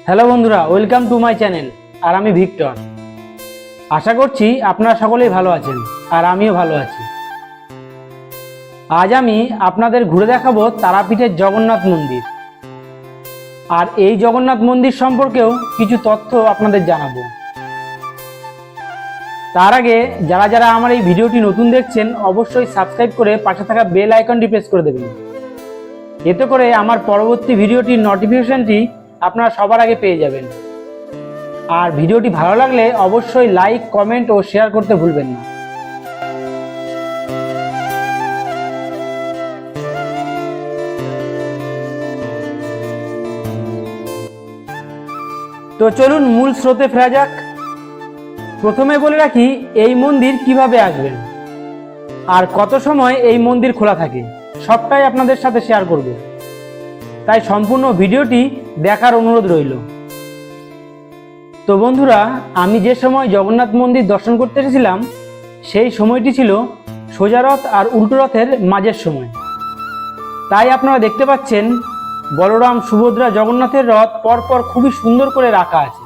Hello বন্ধুরা, welcome to my channel. আর আমি Victor. আশা করছি আপনারা সকলেই ভালো আছেন আর আমিও ভালো আছি। আজ আমি আপনাদের ঘুরে দেখাবো তারাপীঠের জগন্নাথ মন্দির। আর এই জগন্নাথ মন্দির সম্পর্কেও কিছু তথ্য আপনাদের জানাবো। তার আগে যারা যারা আমার এই ভিডিওটি নতুন দেখছেন অবশ্যই সাবস্ক্রাইব করে পাশে থাকা বেল আইকনটি প্রেস করে দেবেন। এতে করে আমার পরবর্তী ভিডিওটির নোটিফিকেশনটি আপনারা সবার আগে পেয়ে যাবেন। আর ভিডিওটি ভালো লাগলে অবশ্যই লাইক, কমেন্ট ও শেয়ার করতে ভুলবেন না। তো চলুন মূল স্রোতে ফেরা যাক। প্রথমে বলে রাখি এই মন্দির কিভাবে আসবেন আর কত সময় এই মন্দির খোলা থাকে সবটাই আপনাদের সাথে শেয়ার করব। তাই সম্পূর্ণ ভিডিওটি দেখার অনুরোধ রইল। তো বন্ধুরা, আমি যে সময় জগন্নাথ মন্দির দর্শন করতে এসেছিলাম সেই সময়টি ছিল সোজা রথ আর উল্টো রথের মাঝের সময়। তাই আপনারা দেখতে পাচ্ছেন বলরাম, সুভদ্রা, জগন্নাথের রথ পরপর খুবই সুন্দর করে রাখা আছে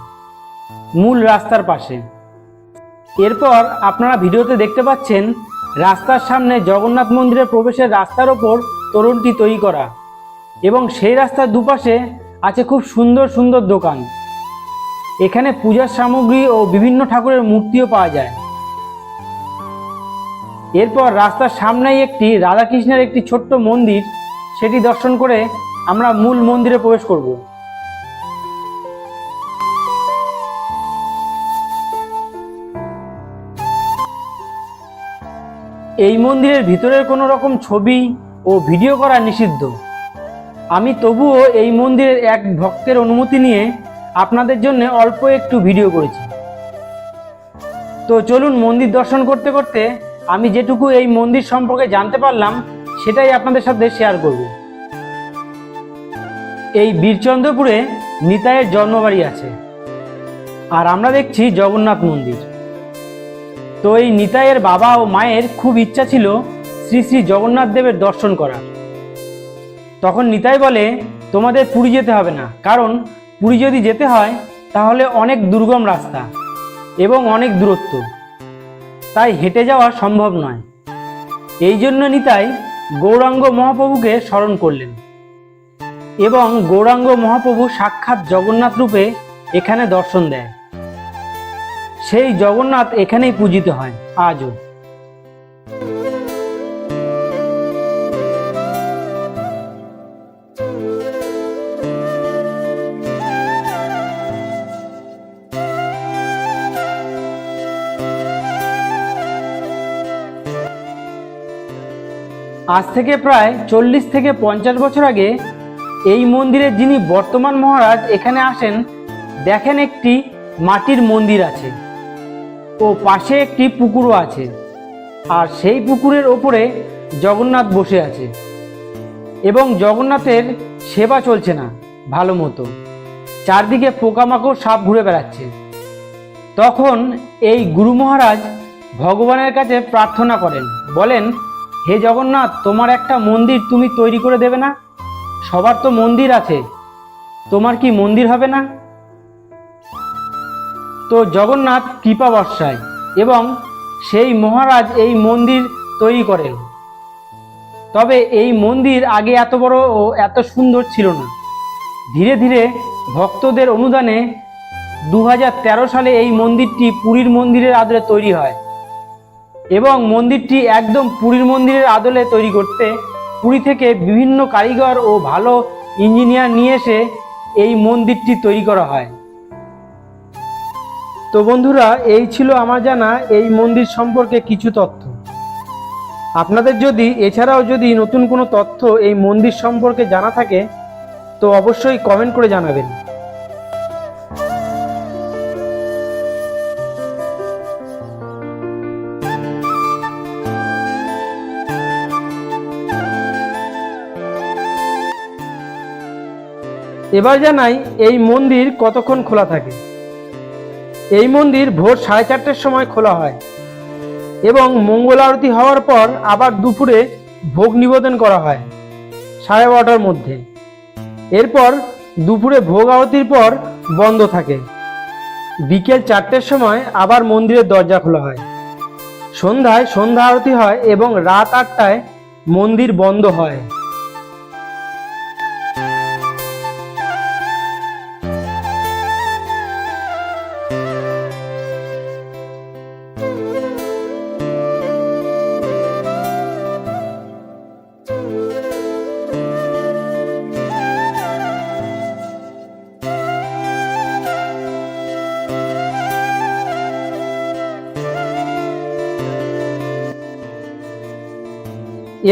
মূল রাস্তার পাশে। এরপর আপনারা ভিডিওতে দেখতে পাচ্ছেন রাস্তার সামনে জগন্নাথ মন্দিরের প্রবেশের রাস্তার ওপর তোরণটি তৈরি করা, এবং সেই রাস্তার দুপাশে আছে খুব সুন্দর সুন্দর দোকান। এখানে পূজার সামগ্রী ও বিভিন্ন ঠাকুরের মূর্তিও পাওয়া যায়। এরপর রাস্তার সামনেই একটি রাধাকৃষ্ণের একটি ছোট্ট মন্দির, সেটি দর্শন করে আমরা মূল মন্দিরে প্রবেশ করব। এই মন্দিরের ভিতরের কোনো রকম ছবি ও ভিডিও করা নিষিদ্ধ। আমি তবুও এই মন্দিরের এক ভক্তের অনুমতি নিয়ে আপনাদের জন্য অল্প একটু ভিডিও করেছি। তো চলুন মন্দির দর্শন করতে করতে আমি যেটুকু এই মন্দির সম্পর্কে জানতে পারলাম সেটাই আপনাদের সাথে শেয়ার করব। এই বীরচন্দ্রপুরে নিতাইয়ের জন্মবাড়ি আছে, আর আমরা দেখছি জগন্নাথ মন্দির। তো এই নিতাইয়ের বাবা ও মায়ের খুব ইচ্ছা ছিল শ্রী শ্রী জগন্নাথ দেবের দর্শন করার। তখন নিতাই বলে, তোমাদের পুরী যেতে হবে না, কারণ পুরী যদি যেতে হয় তাহলে অনেক দুর্গম রাস্তা এবং অনেক দূরত্ব, তাই হেঁটে যাওয়া সম্ভব নয়। এই জন্য নিতাই গৌরাঙ্গ মহাপ্রভুকে স্মরণ করলেন, এবং গৌরাঙ্গ মহাপ্রভু সাক্ষাৎ জগন্নাথ রূপে এখানে দর্শন দেয়। সেই জগন্নাথ এখানেই পূজিত হয় আজও। আজ থেকে প্রায় 40 থেকে 50 বছর আগে এই মন্দিরের যিনি বর্তমান মহারাজ এখানে আসেন, দেখেন একটি মাটির মন্দির আছে ও পাশে একটি পুকুরও আছে, আর সেই পুকুরের ওপরে জগন্নাথ বসে আছে, এবং জগন্নাথের সেবা চলছে না ভালো মতো, চারদিকে পোকামাকড় সাপ ঘুরে বেড়াচ্ছে। তখন এই গুরু মহারাজ ভগবানের কাছে প্রার্থনা করেন, বলেন, হে জগন্নাথ, তোমার একটা মন্দির তুমি তৈরি করে দেবে না? সবার তো মন্দির আছে, তোমার কি মন্দির হবে না? তো জগন্নাথ কৃপা বর্ষায় এবং সেই মহারাজ এই মন্দির তৈরি করেন। তবে এই মন্দির আগে এত বড় ও এত সুন্দর ছিল না। ধীরে ধীরে ভক্তদের অনুদানে 2013 সালে এই মন্দিরটি পুরীর মন্দিরের আদলে তৈরি হয়, এবং মন্দিরটি একদম পুরীর মন্দিরের আদলে তৈরি করতে পুরী থেকে বিভিন্ন কারিগর ও ভালো ইঞ্জিনিয়ার নিয়ে এসে এই মন্দিরটি তৈরি করা হয়। তো বন্ধুরা, এই ছিল আমার জানা এই মন্দির সম্পর্কে কিছু তথ্য। আপনাদের যদি এছাড়াও যদি নতুন কোনো তথ্য এই মন্দির সম্পর্কে জানা থাকে তো অবশ্যই কমেন্ট করে জানাবেন। এবার জানাই এই মন্দির কতক্ষণ খোলা থাকে। এই মন্দির ভোর 4:30টার সময় খোলা হয়, এবং মঙ্গল আরতি হওয়ার পর আবার দুপুরে ভোগ নিবেদন করা হয় 12:30টার মধ্যে। এরপর দুপুরে ভোগ আরতির পর বন্ধ থাকে। বিকেল 4টের সময় আবার মন্দিরের দরজা খোলা হয়। সন্ধ্যায় সন্ধ্যা আরতি হয় এবং রাত 8টায় মন্দির বন্ধ হয়।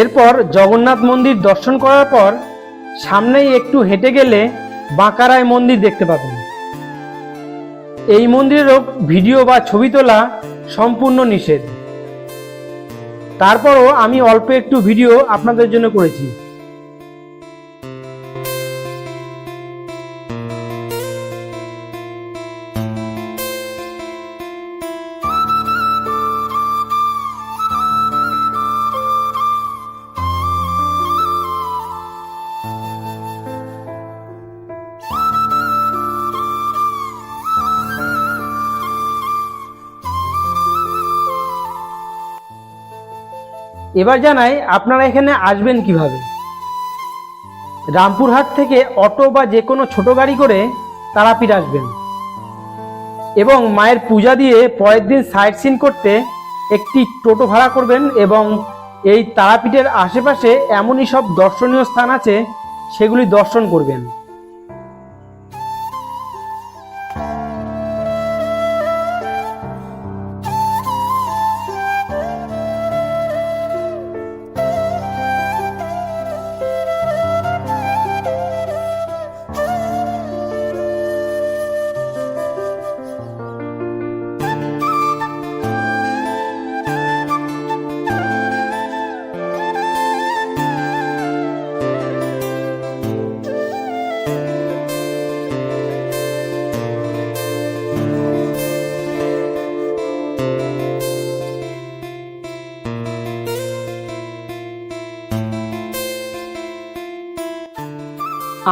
এরপর জগন্নাথ মন্দির দর্শন করার পর সামনেই একটু হেঁটে গেলে বাঁকারায় মন্দির দেখতে পাবেন। এই মন্দিরেরও ভিডিও বা ছবি তোলা সম্পূর্ণ নিষেধ। তারপরও আমি অল্প একটু ভিডিও আপনাদের জন্য করেছি। এবার জানাই আপনারা এখানে আসবেন কিভাবে। রামপুরহাট থেকে অটো বা যে কোনো ছোট গাড়ি করে তারাপীঠ আসবেন এবং মায়ের পূজা দিয়ে পরের দিন সাইট সিন করতে একটি টোটো ভাড়া করবেন এবং এই তারাপীঠের আশেপাশে এমনই সব দর্শনীয় স্থান আছে সেগুলি দর্শন করবেন।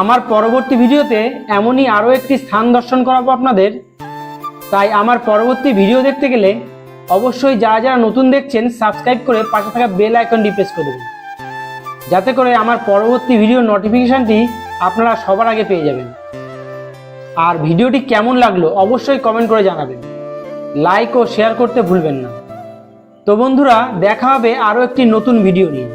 আমার পরবর্তী ভিডিওতে এমনই আরও একটি স্থান দর্শন করাবো আপনাদের। তাই আমার পরবর্তী ভিডিও দেখতে গেলে অবশ্যই যারা যারা নতুন দেখছেন সাবস্ক্রাইব করে পাশে থাকা বেল আইকনটি প্রেস করে দেবেন, যাতে করে আমার পরবর্তী ভিডিওর নোটিফিকেশানটি আপনারা সবার আগে পেয়ে যাবেন। আর ভিডিওটি কেমন লাগলো অবশ্যই কমেন্ট করে জানাবেন, লাইক ও শেয়ার করতে ভুলবেন না। তো বন্ধুরা, দেখা হবে আরও একটি নতুন ভিডিও নিয়ে।